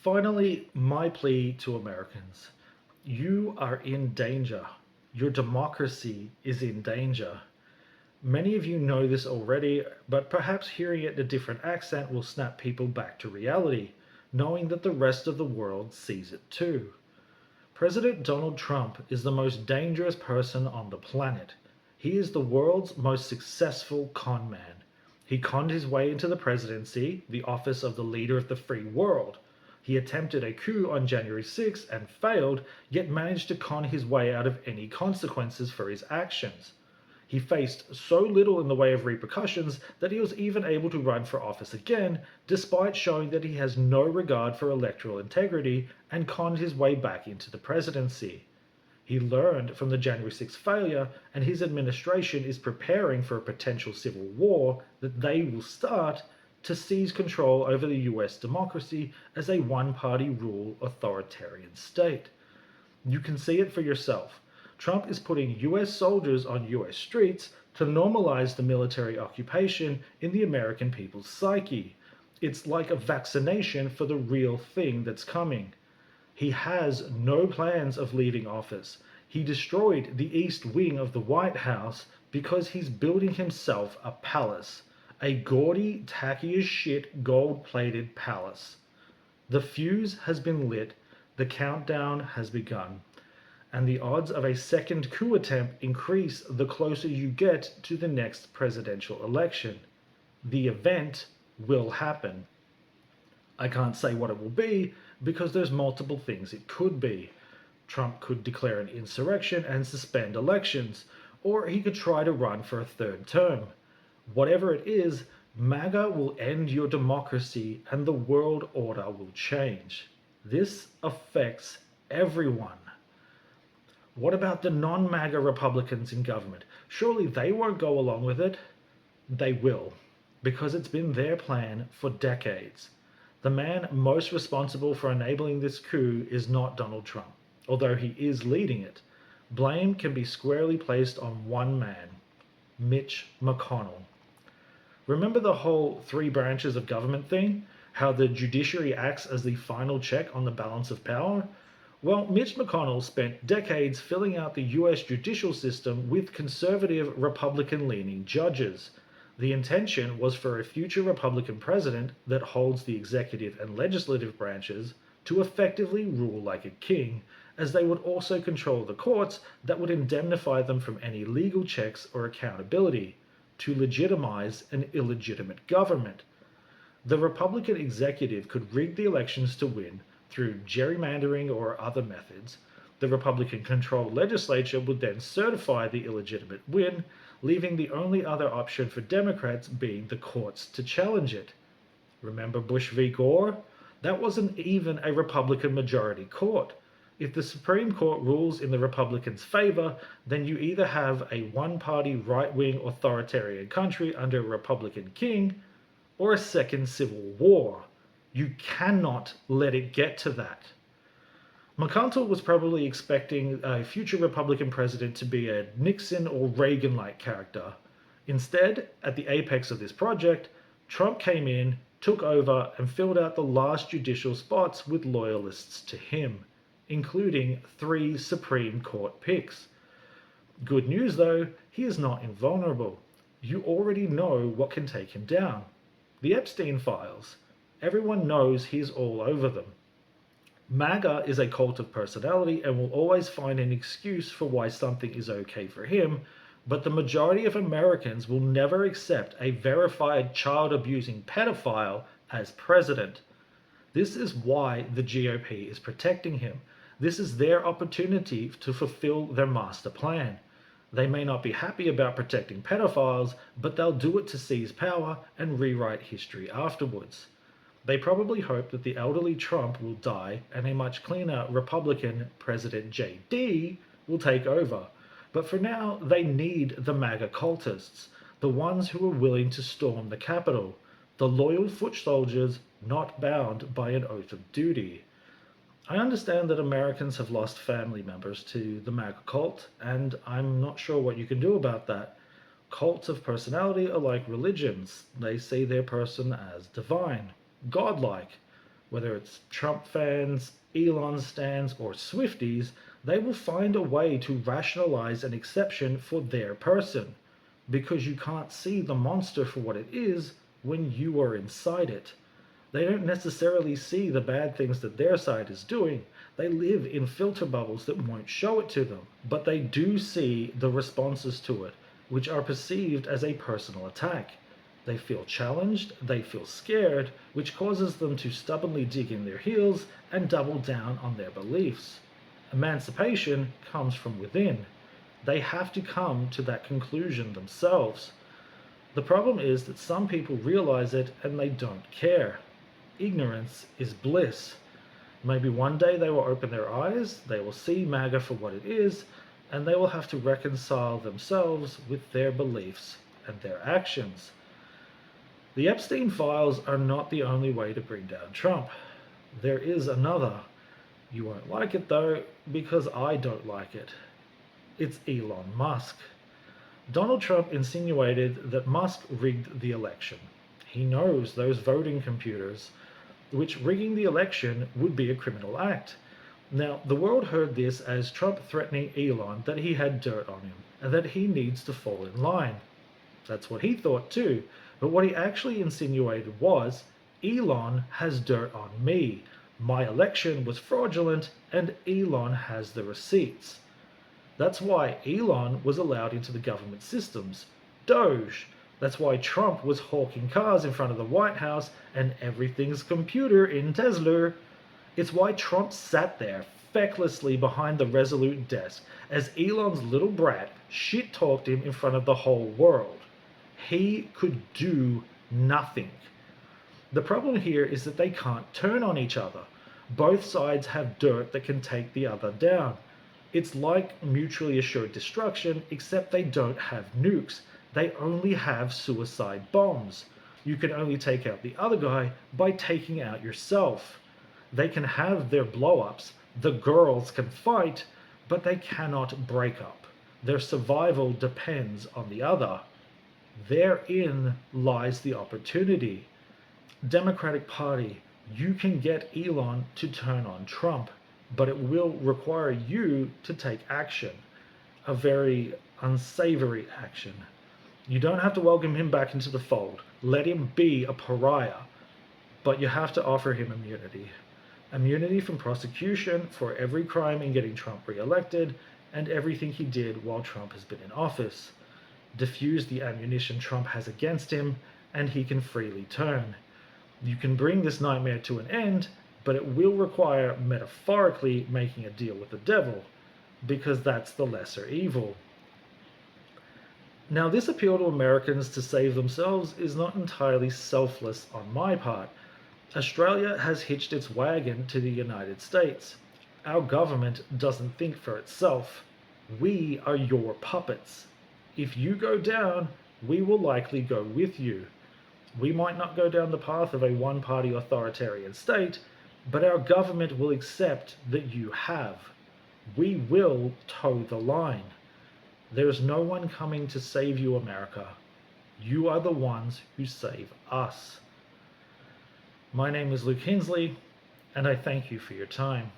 Finally, my plea to Americans: you are in danger. Your democracy is in danger. Many of you know this already, but perhaps hearing it in a different accent will snap people back to reality, knowing that the rest of the world sees it too. President Donald Trump is the most dangerous person on the planet. He is the world's most successful con man. He conned his way into the presidency, the office of the leader of the free world. He attempted a coup on January 6 and failed, yet managed to con his way out of any consequences for his actions. He faced so little in the way of repercussions that he was even able to run for office again, despite showing that he has no regard for electoral integrity and conned his way back into the presidency. He learned from the January 6th failure, and his administration is preparing for a potential civil war that they will start to seize control over the US democracy as a one party rule authoritarian state. You can see it for yourself. Trump is putting US soldiers on US streets to normalize the military occupation in the American people's psyche. It's like a vaccination for the real thing that's coming. He has no plans of leaving office. He destroyed the East Wing of the White House because he's building himself a palace. A gaudy, tacky as shit, gold plated palace. The fuse has been lit, the countdown has begun, and the odds of a second coup attempt increase the closer you get to the next presidential election. The event will happen. I can't say what it will be because there's multiple things it could be. Trump could declare an insurrection and suspend elections, or he could try to run for a third term. Whatever it is, MAGA will end your democracy and the world order will change. This affects everyone. What about the non-MAGA Republicans in government? Surely they won't go along with it. They will, because it's been their plan for decades. The man most responsible for enabling this coup is not Donald Trump, although he is leading it. Blame can be squarely placed on one man, Mitch McConnell. Remember the whole three branches of government thing? How the judiciary acts as the final check on the balance of power? Well, Mitch McConnell spent decades filling out the US judicial system with conservative Republican leaning judges. The intention was for a future Republican president that holds the executive and legislative branches to effectively rule like a king, as they would also control the courts that would indemnify them from any legal checks or accountability, to legitimize an illegitimate government. The Republican executive could rig the elections to win through gerrymandering or other methods. The Republican controlled legislature would then certify the illegitimate win, leaving the only other option for Democrats being the courts to challenge it. Remember Bush v. Gore? That wasn't even a Republican majority court. If the Supreme Court rules in the Republicans' favor, then you either have a one-party right-wing authoritarian country under a Republican king, or a second civil war. You cannot let it get to that. McConnell was probably expecting a future Republican president to be a Nixon or Reagan-like character. Instead, at the apex of this project, Trump came in, took over, and filled out the last judicial spots with loyalists to him, including 3 Supreme Court picks. Good news though, he is not invulnerable. You already know what can take him down. The Epstein files. Everyone knows he's all over them. MAGA is a cult of personality and will always find an excuse for why something is okay for him, but the majority of Americans will never accept a verified child-abusing pedophile as president. This is why the GOP is protecting him. This is their opportunity to fulfill their master plan. They may not be happy about protecting pedophiles, but they'll do it to seize power and rewrite history afterwards. They probably hope that the elderly Trump will die and a much cleaner Republican President JD will take over. But for now, they need the MAGA cultists, the ones who are willing to storm the Capitol, the loyal foot soldiers not bound by an oath of duty. I understand that Americans have lost family members to the MAGA cult, and I'm not sure what you can do about that. Cults of personality are like religions. They see their person as divine, godlike. Whether it's Trump fans, Elon stans, or Swifties, they will find a way to rationalize an exception for their person, because you can't see the monster for what it is when you are inside it. They don't necessarily see the bad things that their side is doing. They live in filter bubbles that won't show it to them, but they do see the responses to it, which are perceived as a personal attack. They feel challenged, they feel scared, which causes them to stubbornly dig in their heels and double down on their beliefs. Emancipation comes from within. They have to come to that conclusion themselves. The problem is that some people realize it and they don't care. Ignorance is bliss. Maybe one day they will open their eyes, they will see MAGA for what it is, and they will have to reconcile themselves with their beliefs and their actions. The Epstein files are not the only way to bring down Trump. There is another. You won't like it though, because I don't like it. It's Elon Musk. Donald Trump insinuated that Musk rigged the election. He knows those voting computers, which rigging the election would be a criminal act. Now, the world heard this as Trump threatening Elon that he had dirt on him and that he needs to fall in line. That's what he thought too, but what he actually insinuated was, Elon has dirt on me. My election was fraudulent and Elon has the receipts. That's why Elon was allowed into the government systems. Doge. That's why Trump was hawking cars in front of the White House and everything's computer in Tesla. It's why Trump sat there fecklessly behind the Resolute desk as Elon's little brat shit-talked him in front of the whole world. He could do nothing. The problem here is that they can't turn on each other. Both sides have dirt that can take the other down. It's like mutually assured destruction, except they don't have nukes. They only have suicide bombs. You can only take out the other guy by taking out yourself. They can have their blow-ups, the girls can fight, but they cannot break up. Their survival depends on the other. Therein lies the opportunity. Democratic Party, you can get Elon to turn on Trump, but it will require you to take action, a very unsavory action. You don't have to welcome him back into the fold. Let him be a pariah, but you have to offer him immunity. Immunity from prosecution for every crime in getting Trump re-elected and everything he did while Trump has been in office. Diffuse the ammunition Trump has against him, and he can freely turn. You can bring this nightmare to an end, but it will require metaphorically making a deal with the devil, because that's the lesser evil. Now, this appeal to Americans to save themselves is not entirely selfless on my part. Australia has hitched its wagon to the United States. Our government doesn't think for itself. We are your puppets. If you go down, we will likely go with you. We might not go down the path of a one-party authoritarian state, but our government will accept that you have. We will toe the line. There is no one coming to save you, America. You are the ones who save us. My name is Luke Hensley, and I thank you for your time.